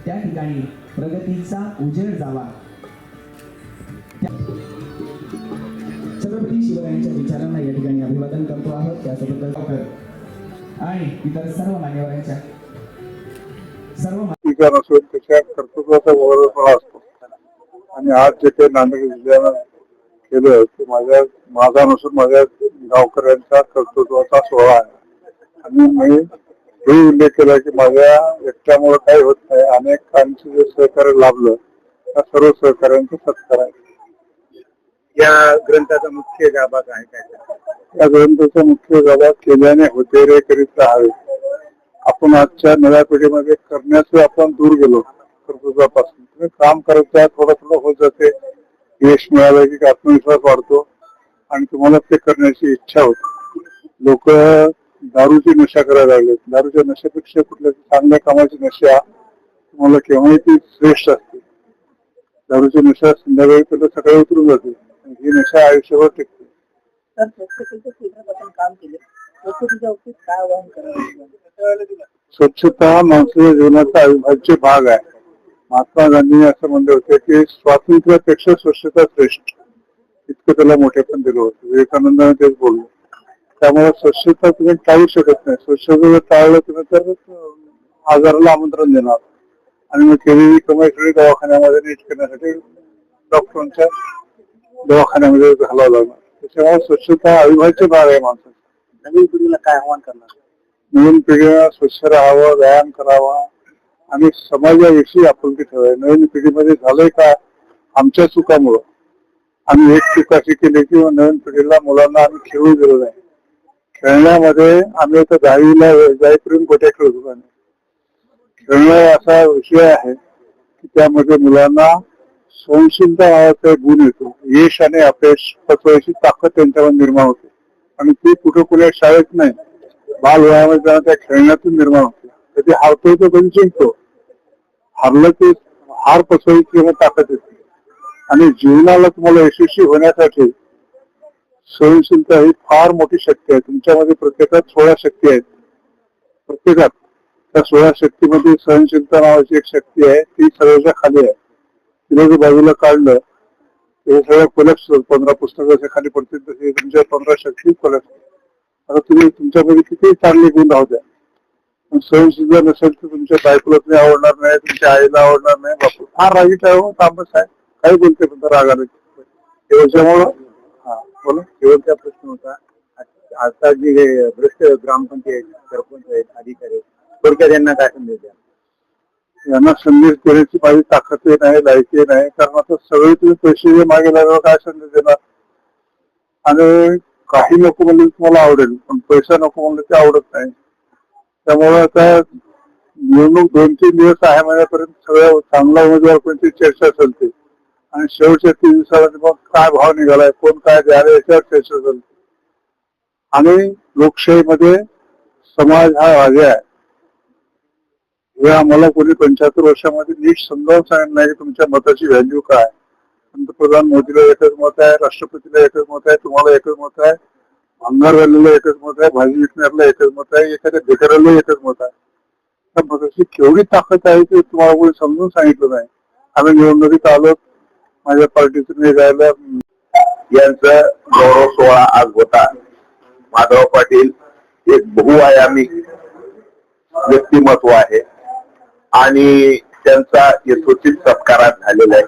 त्या ठिकाणी प्रगतीचा उजेड जावा। छत्रपती शिवरायांच्या विचारांना या ठिकाणी अभिवादन करतो आहोत। त्यासोबत आणि इतर सर्व मान्यवरांच्या सर्व त्याच्या कर्तृत्वाचा गौरव असतो। आणि आज जे काही नांदेड जिल्ह्यानं केलं ते माझा नसून माझ्या गावकऱ्यांचा कर्तृत्वाचा सोहळा आहे। आणि मी हे उल्लेख केला की माझ्या एकट्यामुळे काही होत नाही, अनेकांचे जे सहकार्य लाभलं त्या सर्व सहकार्यांचा सत्कार आहे। या ग्रंथाचा मुख्य गाभा काय काय? या ग्रंथाचा मुख्य गाभा केल्याने होते रे करीत राहावे। आपण आजच्या नव्या पिढीमध्ये करण्याचं आपण दूर गेलो कर्तृत्वापासून। तुम्ही काम करत जा, थोडं थोडं होत जाते, यश मिळालं की आत्मविश्वास वाढतो आणि तुम्हाला ते करण्याची इच्छा होते। लोक दारूची नशा करायला लागले। दारूच्या नशेपेक्षा कुठल्या चांगल्या कामाची नशा तुम्हाला केव्हाही ती श्रेष्ठ असते। दारूची नशा संध्याकाळी पहिलं सकाळी उतरून जाते, ही नशा आयुष्यभर टिकते। काम केले स्वच्छतेच्या बाबतीत काय आवाहन करायचं? स्वच्छता माणसाच्या जीवनाचा अविभाज्य भाग आहे। महात्मा गांधींनी असं म्हणले होते की स्वातंत्र्यापेक्षा स्वच्छता श्रेष्ठ, इतकं त्याला मोठेपण दिलं होतं। विवेकानंदाने तेच बोलले। त्यामुळे स्वच्छता तुम्ही टाळू शकत नाही। स्वच्छता जर टाळलं तुम्ही तर आजाराला आमंत्रण देणार आणि मग केलेली कमाई सगळी दवाखान्यामध्ये नीट करण्यासाठी डॉक्टरांच्या दवाखान्यामध्ये घालावं लागणार। त्याच्यामुळे स्वच्छता अविभाज्य भाग आहे माणसाचा। नवीन पिढीला काय आव्हान करणार? नवीन पिढीला स्वच्छ राहावं, व्यायाम करावा आणि समाजाविषयी आपुलकी ठेवावी। नवीन पिढीमध्ये झालंय का आमच्या चुकामुळं आम्ही एक चूक अशी केली की नवीन पिढीला मुलांना आम्ही खेळू दिलं नाही। खेळण्यामध्ये आम्ही आता 10वीला जाईपर्यंत गोट्या खेळत होतो। खेळणं असा विषय आहे की त्यामध्ये मुलांना सहनशीलता नावाचा एक गुण येतो। यश आणि अपयश पचवायची ताकद त्यांच्यावर निर्माण होते आणि ती कुठं कुठल्या शाळेत नाही, बालवयामध्ये जाणं त्या खेळण्यातून निर्माण होते। कधी हारतो तो कधी जिंकतो, हारलं ते हार पचवायची ताकद येते। आणि जीवनाला तुम्हाला यशस्वी होण्यासाठी सहनशीलता ही फार मोठी शक्ती आहे। तुमच्यामध्ये प्रत्येकात 16 शक्ती आहेत। प्रत्येकात त्या 16 शक्तीमध्ये सहनशीलता नावाची एक शक्ती आहे, ती सगळ्याच्या खाली आहे। तिला जर बाजूला काढलं हे सगळं कोलॅप्स 15 पुस्तकाच्या खाली पडतील तसे तुमच्या 15 शक्ती कोलॅप्स। आता तुम्ही तुमच्यामध्ये किती चांगले गुण राहू द्या, पण सहनशीलता नसेल तर तुमच्या बायकोला तुम्ही आवडणार नाही, तुमच्या आईला आवडणार नाही। बापू फार रागीट आहे, तांबस आहे, काही बोलते पण रागाने। त्याच्यामुळं बोला शेवटचा प्रश्न होता, आता जे भ्रष्ट ग्रामपंचायत सरपंच आहेत, अधिकारी थोडक्यात यांना काय संदेश द्या? यांना संदेश देण्याची माझी ताकदही नाही, लायकी नाही। कारण आता सगळे तुम्ही पैसे जे मागे लागल्यावर काय संदेश देणार? आणि काही नको म्हणले तुम्हाला आवडेल, पण पैसा नको म्हणले ते आवडत नाही। त्यामुळे आता निवडणूक 2-3 दिवस आहे महिन्यापर्यंत सगळ्या चांगला उमेदवार कोणती चर्चा चालते आणि शेवटच्या 3 दिवसामध्ये मग काय भाव निघालाय, कोण काय द्यायला याच्यावर चर्चा चालते। आणि लोकशाहीमध्ये समाज हा राजा आहे हे आम्हाला कोणी 75 वर्षामध्ये नीट समजावून सांगितलं नाही की तुमच्या मताची व्हॅल्यू काय। पंतप्रधान मोदीला एकच मत आहे, राष्ट्रपतीला एकच मत आहे, तुम्हाला एकच मत आहे, भंगार व्हॅल्यूला एकच मत आहे, भाजी विकण्याला एकच मत आहे, एखाद्या बेकाराला एकच मत आहे। त्या मताची केवढी ताकद आहे ते तुम्हाला कोणी समजून सांगितलं नाही। आम्ही निवडणुकीत आलो, माझ्या पार्टीचं निघायला यांचा गौरव सोहळा आज होता। माधव पाटील एक बहुआयामी व्यक्तिमत्व आहे आणि त्यांचा यशोचित सत्कारात झालेला आहे।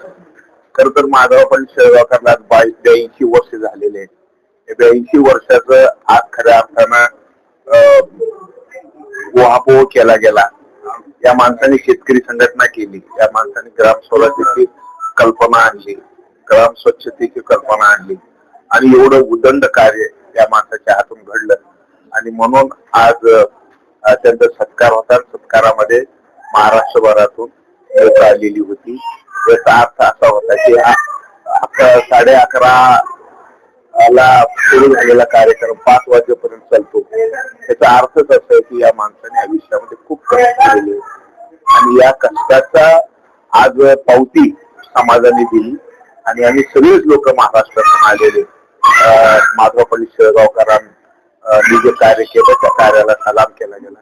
खर तर माधव पाटील शेळगावकरला 82 वर्ष झालेले आहेत। 82 वर्षाचं आज खऱ्या अर्थानं उहापोह केला गेला। या माणसाने शेतकरी संघटना केली, या माणसाने ग्राम स्वराज्याची कल्पना आणली, ग्राम स्वच्छतेची कल्पना आणली आणि एवढं उदंड कार्य या माणसाच्या हातून घडलं। आणि म्हणून आज त्यांचा सत्कार होता। सत्कारामध्ये महाराष्ट्रभरातून लोक आलेली होती। याचा अर्थ असा होता की 11:30ला सुरू झालेला कार्यक्रम 5 वाजेपर्यंत चालतो। याचा अर्थच असा आहे की या माणसाने आयुष्यामध्ये खूप कष्ट केलेले आणि या कष्टाचा आज पावती समाजाने दिली आणि आम्ही सगळेच लोक महाराष्ट्रातून आलेले माधव पाटील शेळगावकरांनी जे कार्य केलं त्या कार्याला सलाम केला गेला।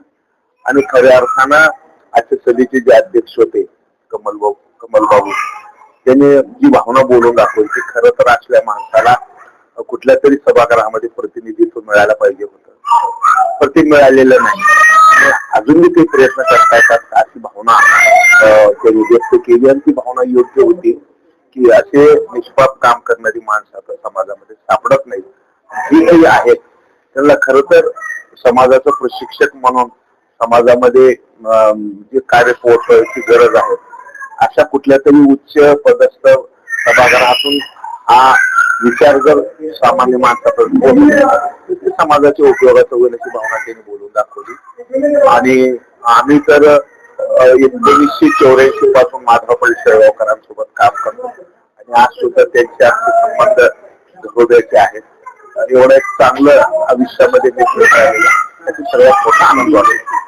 आणि खऱ्या अर्थानं आजच्या सभेचे जे अध्यक्ष होते कमलबाबू त्याने जी भावना बोलून दाखवली की खरं तर असल्या माणसाला कुठल्या तरी सभागृहामध्ये प्रतिनिधित्व मिळायला पाहिजे होतं, पण ते मिळालेलं नाही. अजूनही ते प्रयत्न करतायत अशी भावना त्यांनी व्यक्त केली आणि ती भावना योग्य होती की असे निष्पाप काम करणारी माणसं आता समाजामध्ये सापडत नाहीत. जी काही आहेत त्यांना खरं तर समाजाचं प्रशिक्षक म्हणून समाजामध्ये जे कार्य पोहोचवायची गरज आहे अशा कुठल्या तरी उच्च पदस्थ सभागृहातून हा विचार जर सामान्य माणसापर्यंत ते समाजाच्या उपयोगाचं होईल अशी भावना त्यांनी बोलून दाखवली. आणि आम्ही तर 1984 पासून माधव पाटील शेळगावकरांसोबत काम करतो आणि आज सुद्धा त्यांचे संबंध हृदयाचे आहेत. आणि एवढं एक चांगलं आयुष्यामध्ये मी त्याची सर्वात मोठा आनंद वाटतो.